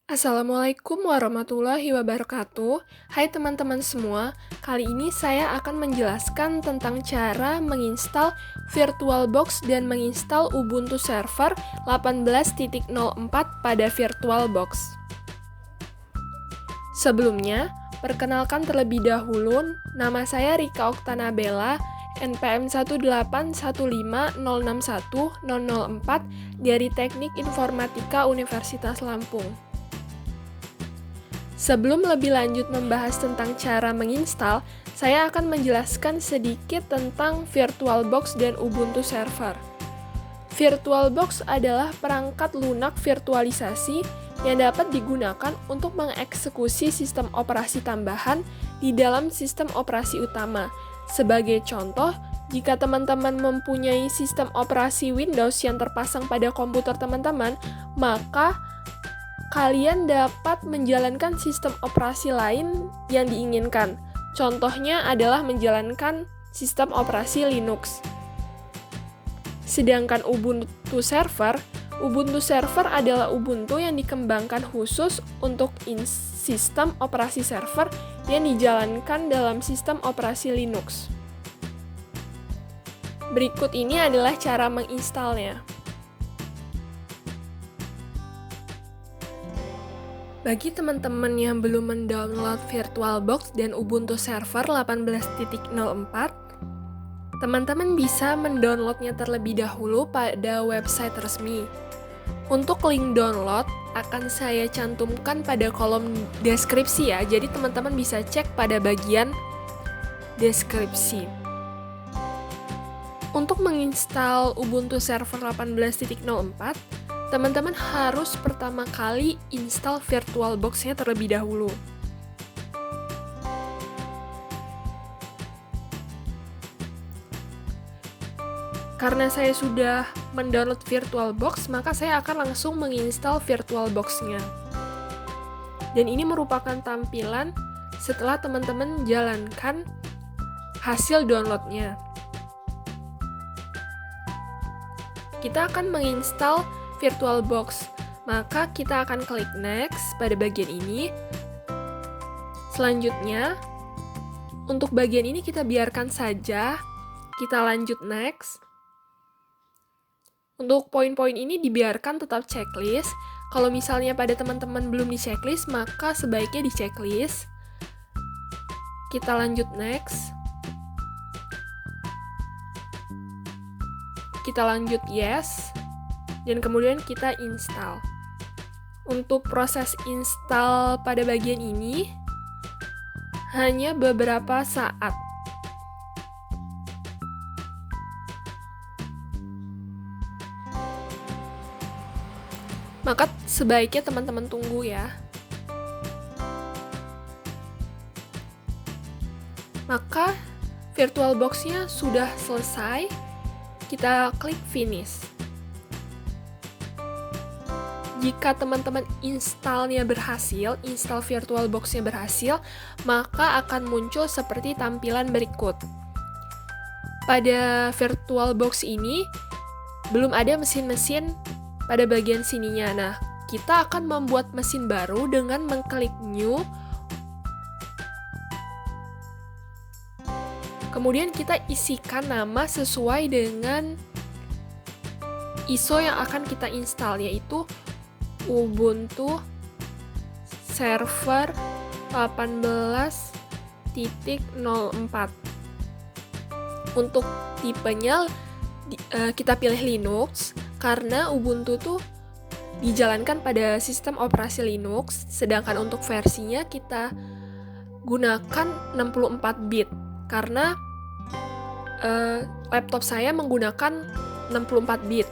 Assalamualaikum warahmatullahi wabarakatuh. Hai teman-teman semua, kali ini saya akan menjelaskan tentang cara menginstal VirtualBox dan menginstal Ubuntu Server 18.04 pada VirtualBox. Sebelumnya, perkenalkan terlebih dahulu, nama saya Rika Oktanabella, NPM 18150610004 dari Teknik Informatika Universitas Lampung. Sebelum lebih lanjut membahas tentang cara menginstal, saya akan menjelaskan sedikit tentang VirtualBox dan Ubuntu Server. VirtualBox adalah perangkat lunak virtualisasi yang dapat digunakan untuk mengeksekusi sistem operasi tambahan di dalam sistem operasi utama. Sebagai contoh, jika teman-teman mempunyai sistem operasi Windows yang terpasang pada komputer teman-teman, maka kalian dapat menjalankan sistem operasi lain yang diinginkan. Contohnya adalah menjalankan sistem operasi Linux. Sedangkan Ubuntu Server adalah Ubuntu yang dikembangkan khusus untuk sistem operasi server yang dijalankan dalam sistem operasi Linux. Berikut ini adalah cara menginstalnya. Bagi teman-teman yang belum mendownload VirtualBox dan Ubuntu Server 18.04, teman-teman bisa mendownloadnya terlebih dahulu pada website resmi. Untuk link download akan saya cantumkan pada kolom deskripsi ya, jadi teman-teman bisa cek pada bagian deskripsi. Untuk menginstal Ubuntu Server 18.04, teman-teman harus pertama kali install VirtualBox-nya terlebih dahulu. Karena saya sudah mendownload VirtualBox, maka saya akan langsung menginstal VirtualBox-nya. Dan ini merupakan tampilan setelah teman-teman jalankan hasil download-nya. Kita akan menginstal VirtualBox, maka kita akan klik next pada bagian ini. Selanjutnya, untuk bagian ini kita biarkan saja, kita lanjut next. Untuk poin-poin ini dibiarkan tetap checklist. Kalau misalnya pada teman-teman belum di checklist, maka sebaiknya di checklist. Kita lanjut next. Kita lanjut yes. Dan kemudian kita install. Untuk proses install pada bagian ini hanya beberapa saat. Maka sebaiknya teman-teman tunggu ya. Maka VirtualBox-nya sudah selesai. Kita klik finish. Jika teman-teman install VirtualBox-nya berhasil, maka akan muncul seperti tampilan berikut. Pada VirtualBox ini, belum ada mesin-mesin pada bagian sininya. Nah, kita akan membuat mesin baru dengan mengklik new. Kemudian kita isikan nama sesuai dengan ISO yang akan kita install, yaitu Ubuntu Server 18.04. Untuk tipenya kita pilih Linux karena Ubuntu tuh dijalankan pada sistem operasi Linux, sedangkan untuk versinya kita gunakan 64 bit karena laptop saya menggunakan 64 bit.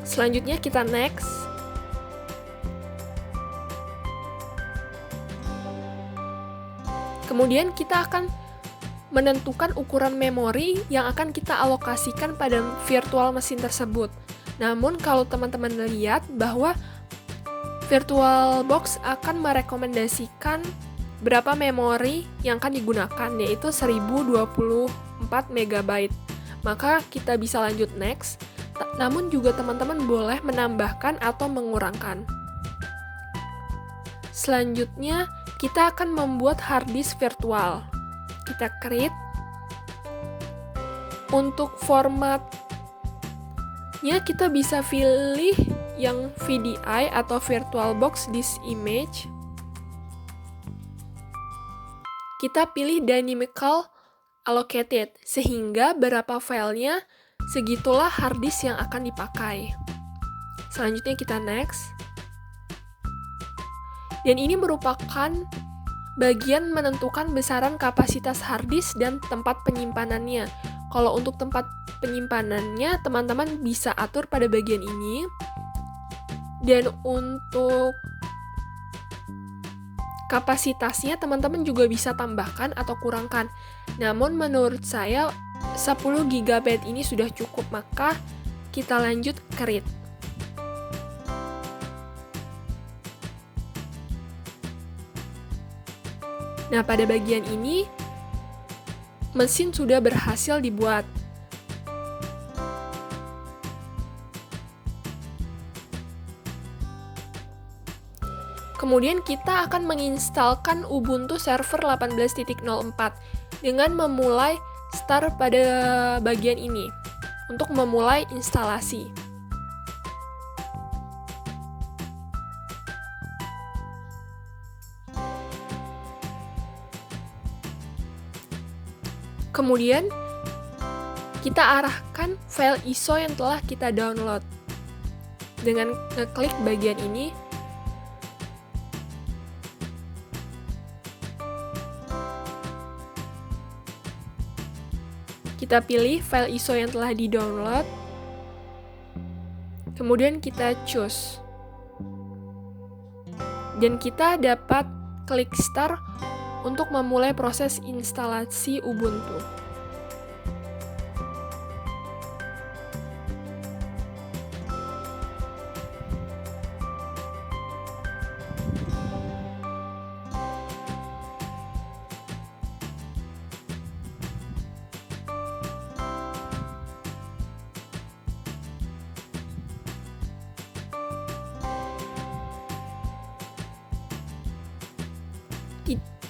Selanjutnya kita next. Kemudian kita akan menentukan ukuran memori yang akan kita alokasikan pada virtual mesin tersebut. Namun kalau teman-teman lihat bahwa VirtualBox akan merekomendasikan berapa memori yang akan digunakan, yaitu 1024 MB. Maka kita bisa lanjut next. namun juga teman-teman boleh menambahkan atau mengurangkan. Selanjutnya, kita akan membuat hard disk virtual. Kita create. Untuk formatnya kita bisa pilih yang VDI atau VirtualBox Disk Image. Kita pilih Dynamical Allocated, sehingga berapa filenya segitulah hard disk yang akan dipakai. Selanjutnya kita next. Dan ini merupakan bagian menentukan besaran kapasitas hard disk dan tempat penyimpanannya. Kalau untuk tempat penyimpanannya, teman-teman bisa atur pada bagian ini. Dan untuk kapasitasnya, teman-teman juga bisa tambahkan atau kurangkan. Namun menurut saya 10 GB ini sudah cukup, maka kita lanjut create. Nah, pada bagian ini mesin sudah berhasil dibuat. Kemudian kita akan menginstalkan Ubuntu Server 18.04 dengan memulai start pada bagian ini untuk memulai instalasi. Kemudian kita arahkan file ISO yang telah kita download dengan ngeklik bagian ini. Kita pilih file ISO yang telah di-download. Kemudian kita choose. Dan kita dapat klik start untuk memulai proses instalasi Ubuntu.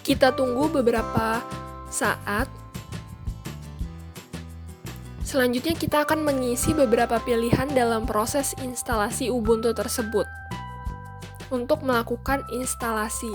Kita tunggu beberapa saat. Selanjutnya kita akan mengisi beberapa pilihan dalam proses instalasi Ubuntu tersebut untuk melakukan instalasi.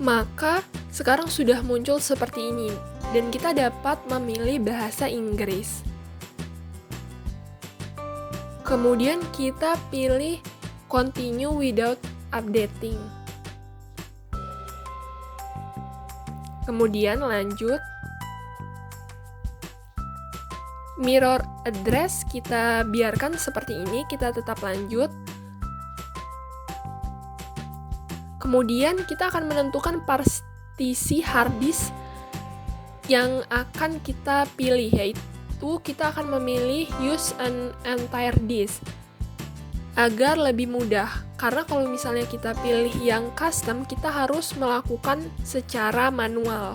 Maka sekarang sudah muncul seperti ini, dan kita dapat memilih bahasa Inggris. Kemudian kita pilih continue without updating. Kemudian lanjut. Mirror address kita biarkan seperti ini, kita tetap lanjut. Kemudian kita akan menentukan partisi hard disk yang akan kita pilih, yaitu kita akan memilih use an entire disk agar lebih mudah. Karena kalau misalnya kita pilih yang custom, kita harus melakukan secara manual.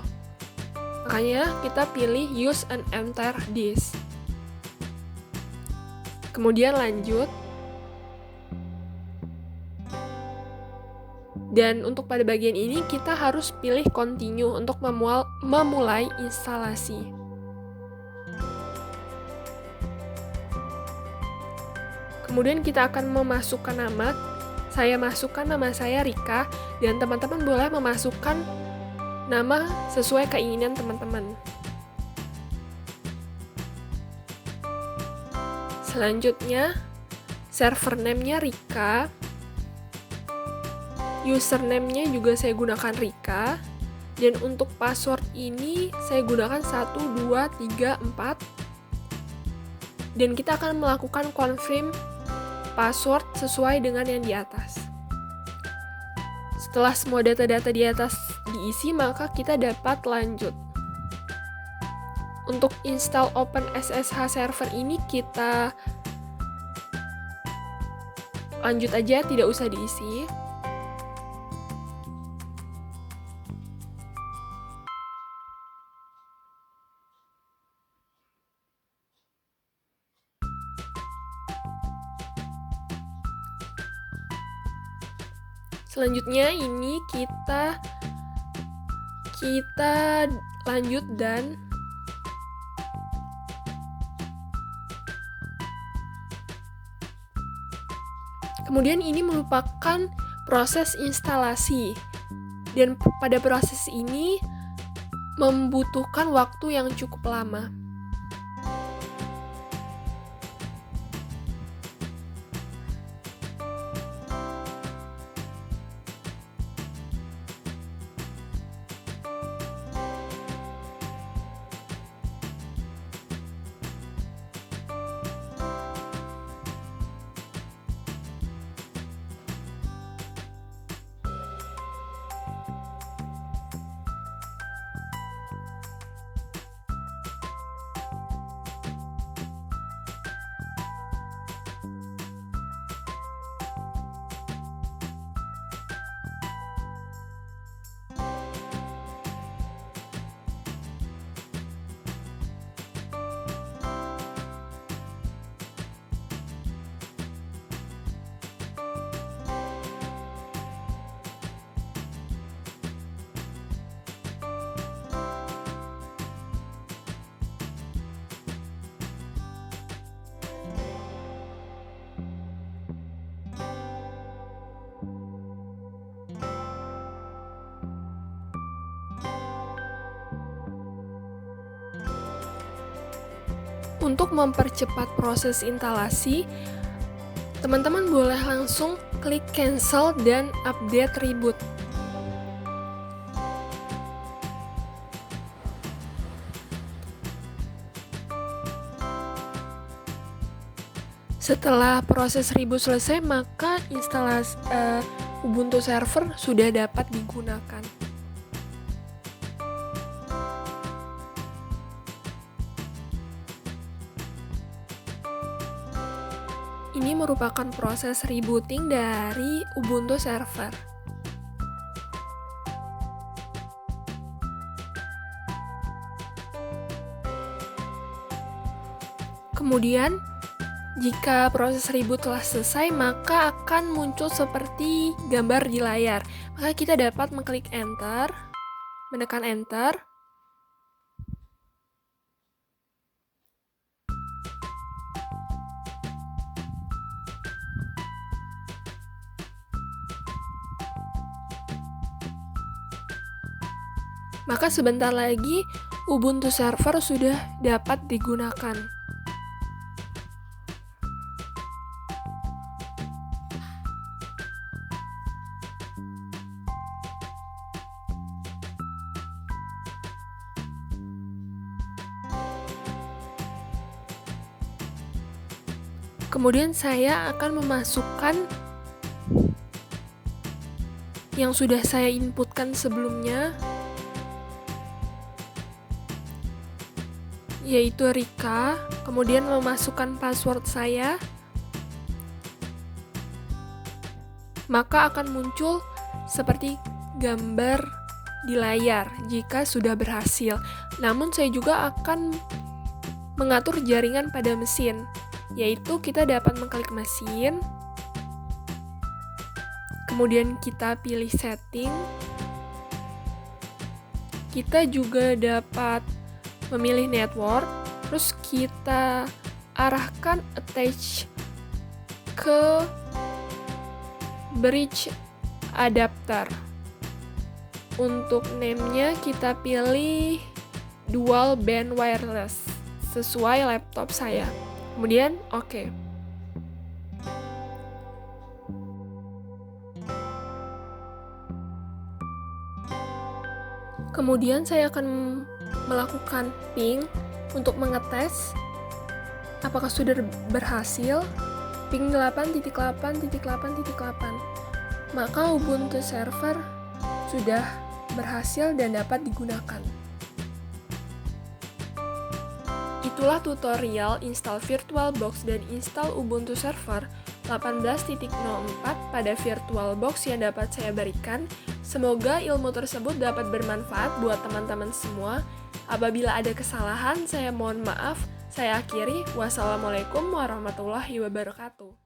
Makanya kita pilih use an entire disk. Kemudian lanjut. Dan untuk pada bagian ini kita harus pilih continue untuk memulai instalasi. Kemudian kita akan memasukkan nama, saya masukkan nama saya Rika, dan teman-teman boleh memasukkan nama sesuai keinginan teman-teman. Selanjutnya, server name-nya Rika, username-nya juga saya gunakan Rika, dan untuk password ini saya gunakan 1, 2, 3, 4, dan kita akan melakukan confirm password sesuai dengan yang di atas. Setelah semua data-data di atas diisi, maka kita dapat lanjut. Untuk install OpenSSH server ini kita lanjut aja, tidak usah diisi. Selanjutnya ini kita lanjut dan kemudian ini merupakan proses instalasi, dan pada proses ini membutuhkan waktu yang cukup lama. Untuk mempercepat proses instalasi, teman-teman boleh langsung klik cancel dan update reboot. Setelah proses reboot selesai, maka instalasi Ubuntu server sudah dapat digunakan. Ini merupakan proses rebooting dari Ubuntu server. Kemudian, jika proses reboot telah selesai, maka akan muncul seperti gambar di layar. Maka kita dapat mengklik enter, menekan enter. Maka sebentar lagi Ubuntu server sudah dapat digunakan. Kemudian saya akan memasukkan yang sudah saya inputkan sebelumnya, yaitu Rika, kemudian memasukkan password saya, maka akan muncul seperti gambar di layar jika sudah berhasil. Namun saya juga akan mengatur jaringan pada mesin, yaitu kita dapat mengklik mesin, kemudian kita pilih setting, kita juga dapat memilih network, terus kita arahkan attach ke bridge adapter. Untuk name-nya kita pilih dual band wireless sesuai laptop saya. Kemudian oke. Kemudian saya akan melakukan ping untuk mengetes apakah sudah berhasil. Ping 8.8.8.8. Maka Ubuntu server sudah berhasil dan dapat digunakan. Itulah tutorial install VirtualBox dan install Ubuntu Server 18.04 pada VirtualBox yang dapat saya berikan. Semoga ilmu tersebut dapat bermanfaat buat teman-teman semua. Apabila ada kesalahan, saya mohon maaf. Saya akhiri. Wassalamualaikum warahmatullahi wabarakatuh.